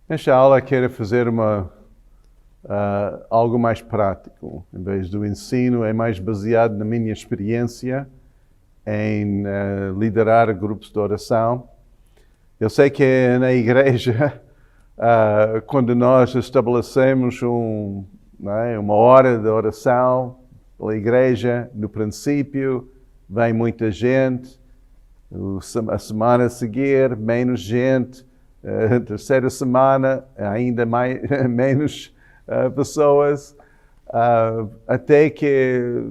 Nesta aula quero fazer algo mais prático. Em vez do ensino, é mais baseado na minha experiência em liderar grupos de oração. Eu sei que é na igreja, quando nós estabelecemos uma hora de oração pela igreja, no princípio, vem muita gente. A semana a seguir, menos gente. A terceira semana, ainda menos pessoas, até que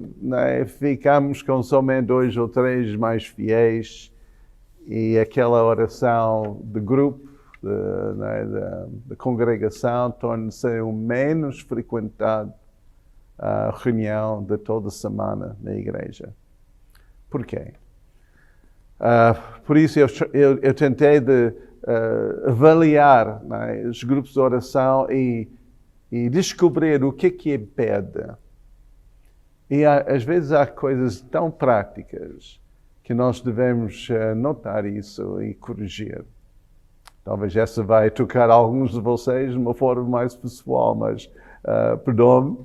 ficamos com somente 2 ou 3 mais fiéis e aquela oração de grupo, da congregação, torna-se o menos frequentado reunião de toda semana na igreja. Por quê? Por isso eu tentei avaliar os grupos de oração e descobrir o que impede. E às vezes há coisas tão práticas que nós devemos notar isso e corrigir. Talvez essa vai tocar alguns de vocês de uma forma mais pessoal, mas perdoe-me,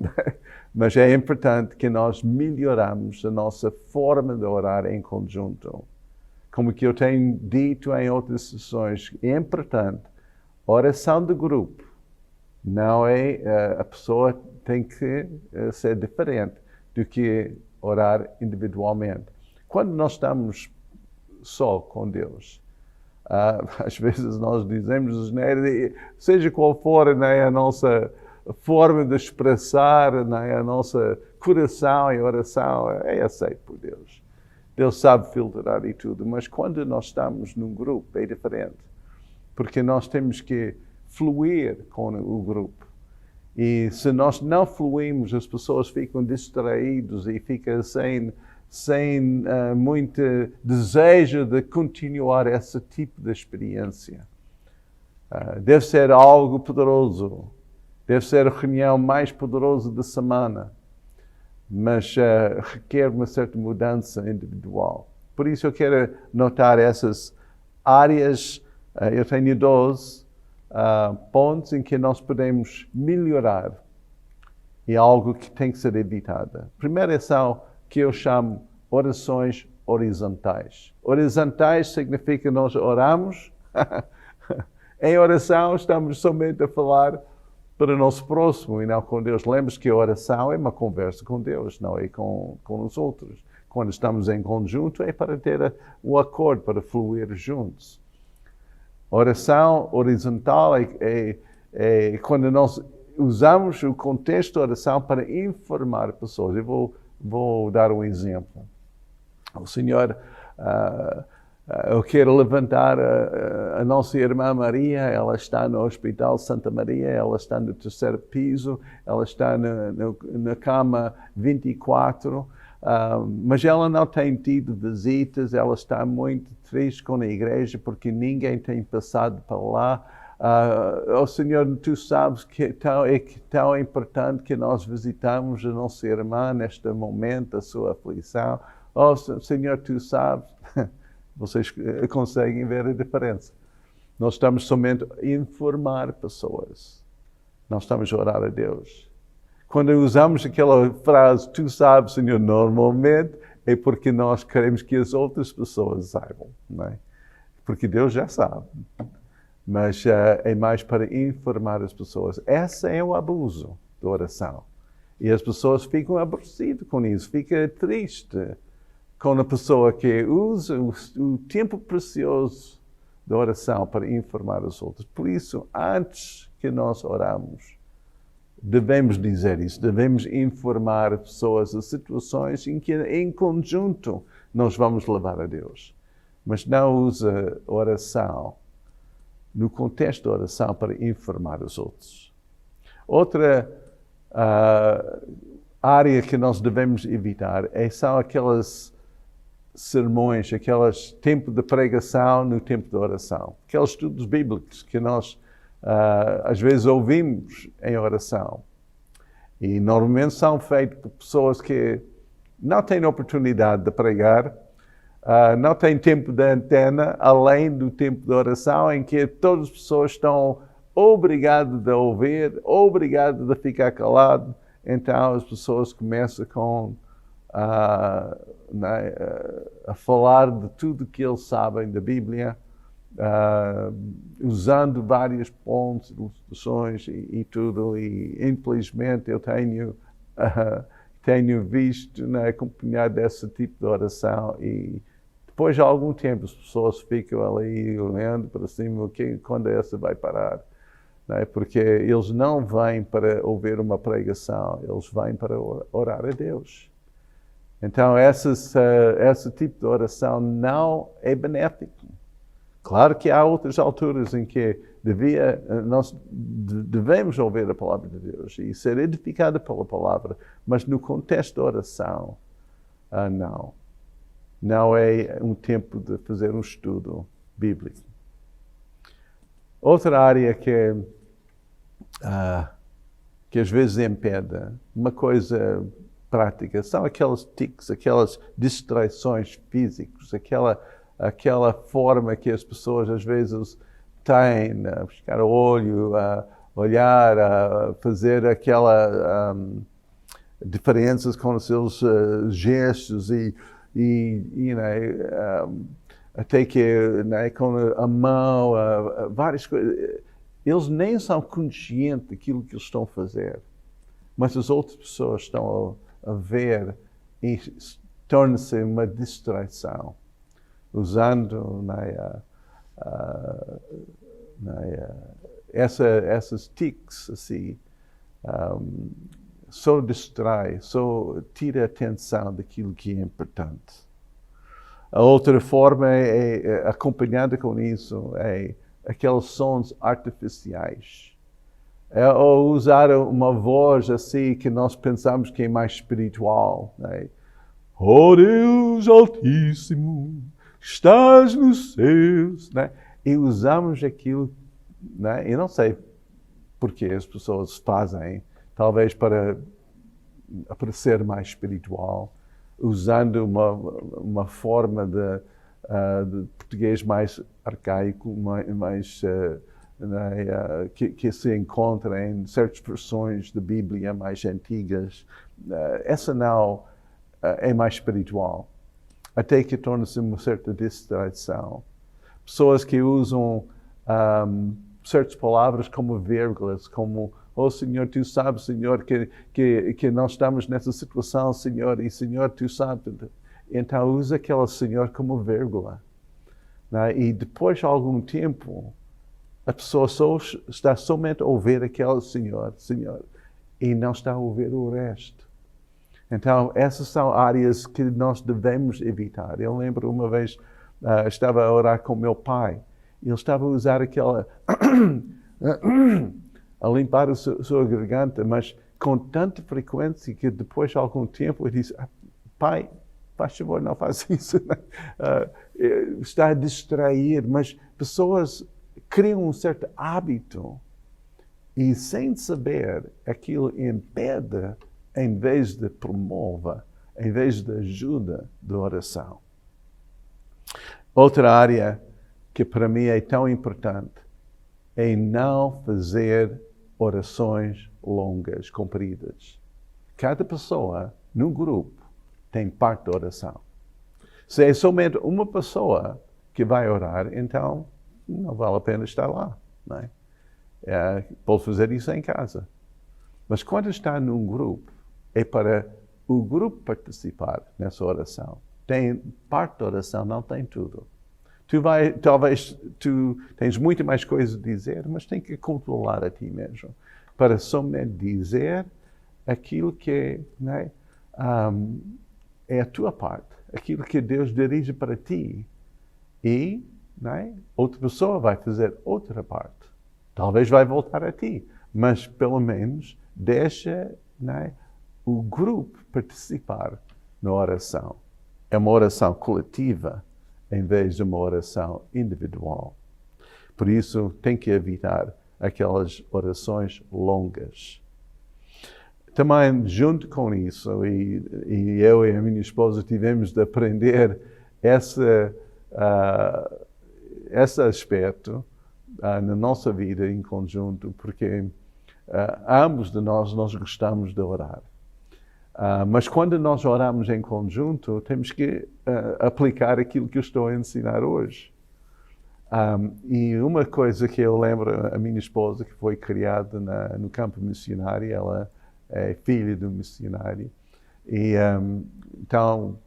mas é importante que nós melhoramos a nossa forma de orar em conjunto. Como que eu tenho dito em outras sessões, é importante, oração de grupo, não é, a pessoa tem que ser diferente do que orar individualmente. Quando nós estamos só com Deus, às vezes nós dizemos, seja qual for a nossa forma de expressar, a nossa coração e oração, é aceito por Deus. Deus sabe filtrar e tudo, mas quando nós estamos num grupo é diferente, porque nós temos que fluir com o grupo. E se nós não fluímos, as pessoas ficam distraídas e ficam sem muito desejo de continuar esse tipo de experiência. Deve ser algo poderoso, deve ser a reunião mais poderosa da semana, mas requer uma certa mudança individual. Por isso eu quero notar essas áreas, eu tenho 12 pontos em que nós podemos melhorar e algo que tem que ser evitado. Primeiro são que eu chamo orações horizontais. Horizontais significa que nós oramos, em oração estamos somente a falar para o nosso próximo e não com Deus. Lembre-se que a oração é uma conversa com Deus, não é com os outros. Quando estamos em conjunto é para ter o acordo, para fluir juntos. Oração horizontal é quando nós usamos o contexto da oração para informar pessoas. Eu vou dar um exemplo. O Senhor... eu quero levantar a nossa irmã Maria, ela está no Hospital Santa Maria, ela está no 3º piso, ela está na cama 24, mas ela não tem tido visitas, ela está muito triste com a igreja porque ninguém tem passado para lá. Senhor, tu sabes que é tão importante que nós visitamos a nossa irmã neste momento, a sua aflição. Senhor, tu sabes... Vocês conseguem ver a diferença. Nós estamos somente a informar pessoas. Nós estamos a orar a Deus. Quando usamos aquela frase, tu sabes, Senhor, normalmente é porque nós queremos que as outras pessoas saibam, não é? Porque Deus já sabe. Mas é mais para informar as pessoas. Esse é o abuso da oração. E as pessoas ficam aborrecidas com isso, ficam tristes com a pessoa que usa o tempo precioso da oração para informar os outros. Por isso, antes que nós oramos, devemos dizer isso, devemos informar pessoas as situações em que, em conjunto, nós vamos levar a Deus. Mas não usa a oração no contexto da oração para informar os outros. Outra área que nós devemos evitar são aquelas sermões, aqueles tempos de pregação no tempo de oração. Aqueles estudos bíblicos que nós às vezes ouvimos em oração. E normalmente são feitos por pessoas que não têm oportunidade de pregar, não têm tempo de antena, além do tempo de oração, em que todas as pessoas estão obrigado de ouvir, obrigado de ficar calado. Então as pessoas começam a falar de tudo que eles sabem da Bíblia, usando vários pontos, ilustrações e tudo. E infelizmente eu tenho visto, acompanhado desse tipo de oração, e depois de algum tempo as pessoas ficam ali olhando para cima, quando essa vai parar? Porque eles não vêm para ouvir uma pregação, eles vêm para orar a Deus. Então esse tipo de oração não é benéfico. Claro que há outras alturas em que nós devemos ouvir a palavra de Deus e ser edificado pela palavra, mas no contexto da oração, não. Não é um tempo de fazer um estudo bíblico. Outra área que às vezes impede, uma coisa prática, são aqueles tics, aquelas distrações físicas, aquela forma que as pessoas às vezes têm, a buscar o olho, a olhar, a fazer aquela diferenças com os seus gestos até que com a mão, várias coisas. Eles nem são conscientes daquilo que eles estão a fazer, mas as outras pessoas estão a ver e torna-se uma distração, usando essas tics assim, só distrai, só tira a atenção daquilo que é importante. A outra forma acompanhada com isso, é aqueles sons artificiais. Ou usar uma voz assim que nós pensamos que é mais espiritual. Oh Deus Altíssimo, estás nos céus. E usamos aquilo, eu não sei porque as pessoas fazem, talvez para parecer mais espiritual, usando uma forma de português mais arcaico, que se encontra em certas versões da Bíblia mais antigas. Essa não é mais espiritual, até que torna-se uma certa distração. Pessoas que usam certas palavras como vírgulas, como oh Senhor, Tu sabes, Senhor, que nós estamos nessa situação, Senhor, e Senhor, Tu sabes. Então usa aquela Senhor como vírgula. E depois de algum tempo, a pessoa está somente a ouvir aquele Senhor, e não está a ouvir o resto. Então, essas são áreas que nós devemos evitar. Eu lembro uma vez, estava a orar com meu pai, e ele estava a usar aquela... a limpar a sua garganta, mas com tanta frequência que depois de algum tempo ele disse, pai, faz favor, não faz isso. Está a distrair, mas pessoas criam um certo hábito e, sem saber, aquilo impede em vez de promove, em vez de ajuda da oração. Outra área que para mim é tão importante é não fazer orações longas, compridas. Cada pessoa, num grupo, tem parte da oração. Se é somente uma pessoa que vai orar, então não vale a pena estar lá. Pode fazer isso em casa. Mas quando está num grupo, é para o grupo participar nessa oração. Tem parte da oração, não tem tudo. Talvez tu tens muito mais coisas a dizer, mas tem que controlar a ti mesmo, para somente dizer aquilo que é a tua parte, aquilo que Deus dirige para ti. E outra pessoa vai fazer outra parte. Talvez vai voltar a ti, mas pelo menos deixa o grupo participar na oração. É uma oração coletiva, em vez de uma oração individual. Por isso, tem que evitar aquelas orações longas. Também, junto com isso, e eu e a minha esposa tivemos de aprender esse aspecto, na nossa vida em conjunto, porque ambos de nós gostamos de orar. Mas quando nós oramos em conjunto, temos que aplicar aquilo que eu estou a ensinar hoje. E uma coisa que eu lembro, a minha esposa, que foi criada no campo missionário, ela é filha de um missionário, e então,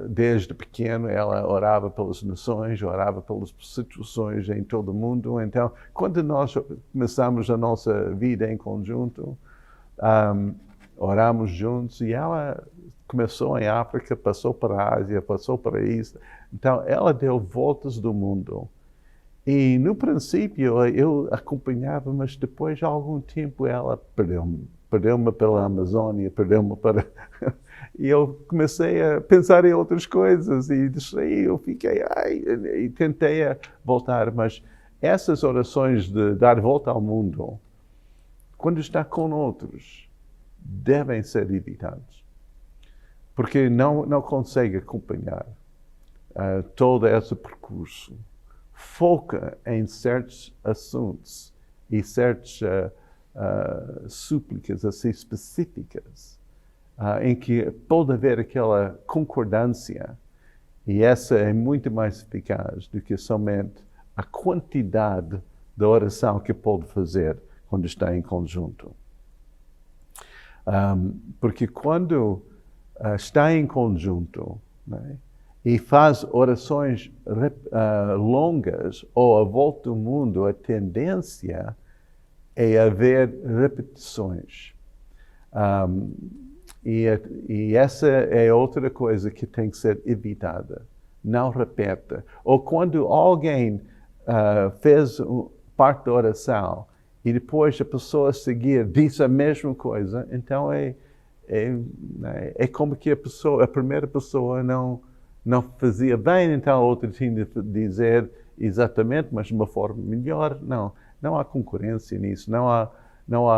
desde pequeno, ela orava pelas nações, orava pelas situações em todo o mundo. Então, quando nós começamos a nossa vida em conjunto, oramos juntos, e ela começou em África, passou para a Ásia, passou para isso. Então, ela deu voltas do mundo. E no princípio eu acompanhava, mas depois de algum tempo ela perdeu-me pela Amazônia, perdeu-me para... E eu comecei a pensar em outras coisas e distraí, eu fiquei, e tentei voltar. Mas essas orações de dar volta ao mundo, quando está com outros, devem ser evitadas. Porque não consegue acompanhar todo esse percurso. Foca em certos assuntos e certas súplicas assim específicas, em que pode haver aquela concordância, e essa é muito mais eficaz do que somente a quantidade da oração que pode fazer quando está em conjunto. Porque quando está em conjunto, né, e faz orações longas ou à volta do mundo, a tendência é haver repetições. E essa é outra coisa que tem que ser evitada. Não repeta. Ou quando alguém fez parte da oração e depois a pessoa a seguir diz a mesma coisa, então é como que a primeira pessoa não fazia bem, então a outra tinha de dizer exatamente, mas de uma forma melhor. Não há concorrência nisso. Não há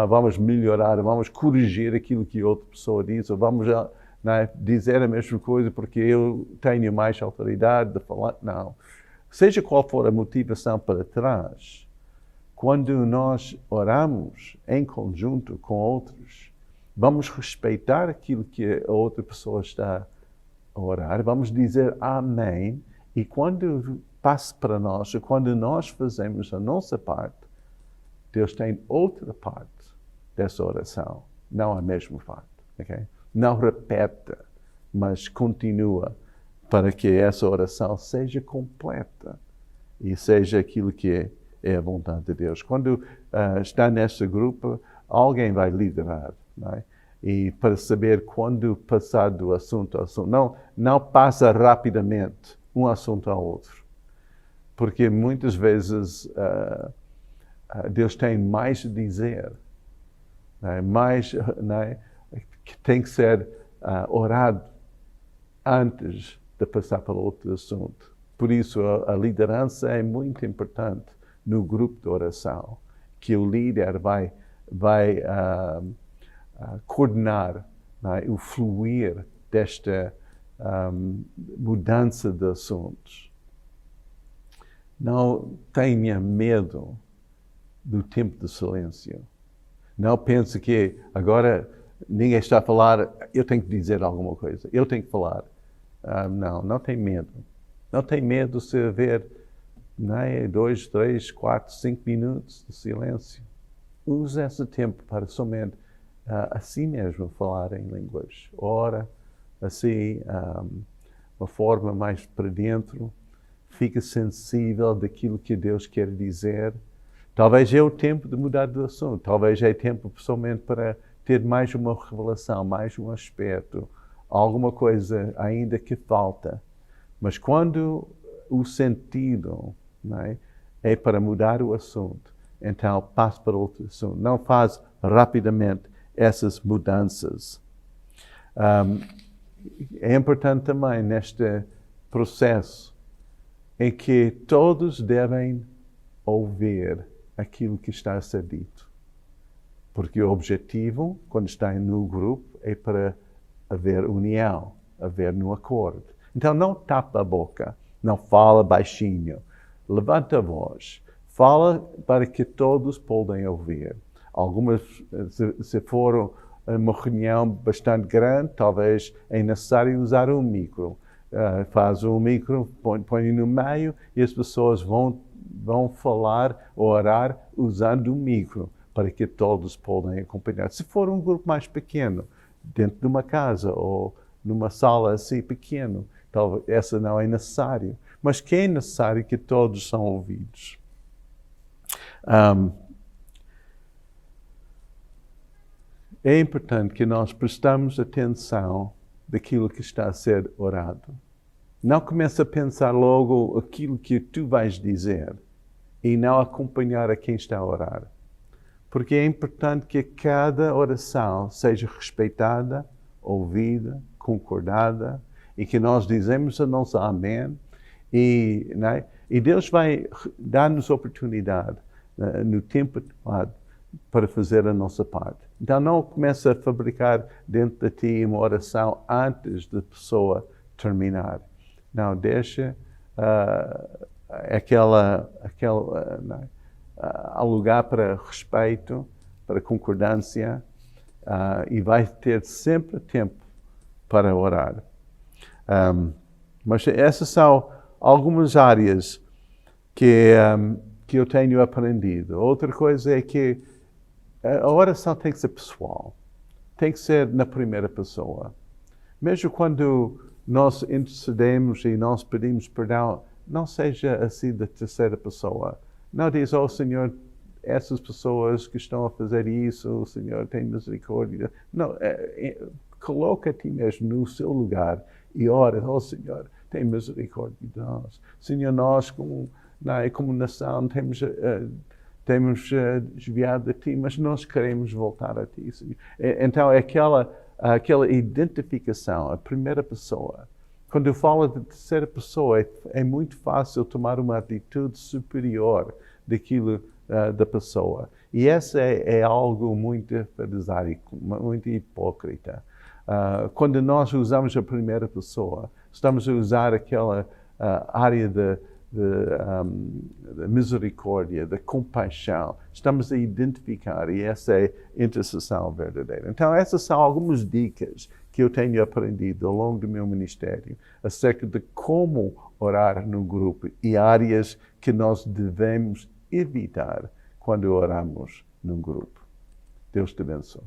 vamos melhorar, vamos corrigir aquilo que a outra pessoa diz, ou vamos dizer a mesma coisa porque eu tenho mais autoridade de falar. Não. Seja qual for a motivação para trás, quando nós oramos em conjunto com outros, vamos respeitar aquilo que a outra pessoa está a orar, vamos dizer amém, e quando passa para nós, quando nós fazemos a nossa parte, Deus tem outra parte dessa oração, não a mesma parte. Okay? Não repete, mas continua para que essa oração seja completa e seja aquilo que é a vontade de Deus. Quando está nesse grupo, alguém vai liderar, não é? E para saber quando passar do assunto ao assunto. Não passa rapidamente um assunto ao outro. Porque muitas vezes Deus tem mais a dizer, mais que tem que ser orado antes de passar para outro assunto. Por isso a liderança é muito importante no grupo de oração, que o líder vai coordenar o fluir desta mudança de assuntos. Não tenha medo do tempo de silêncio. Não pense que agora ninguém está a falar, eu tenho que dizer alguma coisa, eu tenho que falar. Não tem medo. Não tem medo se haver 2, 3, 4, 5 minutos de silêncio. Use esse tempo para somente assim mesmo falar em línguas. Ora, assim, uma forma mais para dentro. Fica sensível daquilo que Deus quer dizer. Talvez é o tempo de mudar de assunto. Talvez é tempo somente para ter mais uma revelação, mais um aspecto, alguma coisa ainda que falta. Mas quando o sentido é para mudar o assunto, então passe para outro assunto. Não faz rapidamente essas mudanças. É importante também neste processo em que todos devem ouvir aquilo que está a ser dito. Porque o objetivo, quando está no grupo, é para haver união, haver no acordo. Então não tapa a boca, não fala baixinho, levanta a voz, Fala para que todos podem ouvir. Algumas, se for uma reunião bastante grande, talvez é necessário usar um micro. Faz um micro, põe no meio e as pessoas vão falar ou orar usando o micro para que todos possam acompanhar. Se for um grupo mais pequeno, dentro de uma casa ou numa sala assim pequena, talvez essa não é necessário. Mas que é necessário que todos são ouvidos. É importante que nós prestamos atenção daquilo que está a ser orado. Não comece a pensar logo aquilo que tu vais dizer e não acompanhar a quem está a orar. Porque é importante que cada oração seja respeitada, ouvida, concordada e que nós dizemos a nossa amém e Deus vai dar-nos oportunidade no tempo adequado para fazer a nossa parte. Então não comece a fabricar dentro de ti uma oração antes da pessoa terminar. Não, deixa há lugar para respeito, para concordância e vai ter sempre tempo para orar. Mas essas são algumas áreas que eu tenho aprendido. Outra coisa é que a oração tem que ser pessoal. Tem que ser na primeira pessoa. Mesmo quando nós intercedemos e nós pedimos perdão, não seja assim da terceira pessoa. Não diz, oh Senhor, essas pessoas que estão a fazer isso, o Senhor tem misericórdia. Não, coloca a ti mesmo no seu lugar e ora, oh Senhor, tem misericórdia de nós. Senhor, nós como nação temos desviado de ti, mas nós queremos voltar a ti, Senhor. Então, é aquela identificação, a primeira pessoa. Quando eu falo de terceira pessoa, é muito fácil tomar uma atitude superior daquilo da pessoa. E essa é algo muito farisaico, muito hipócrita. Quando nós usamos a primeira pessoa, estamos a usar aquela área de misericórdia, da compaixão. Estamos a identificar, e essa é a intercessão verdadeira. Então, essas são algumas dicas que eu tenho aprendido ao longo do meu ministério acerca de como orar no grupo e áreas que nós devemos evitar quando oramos num grupo. Deus te abençoe.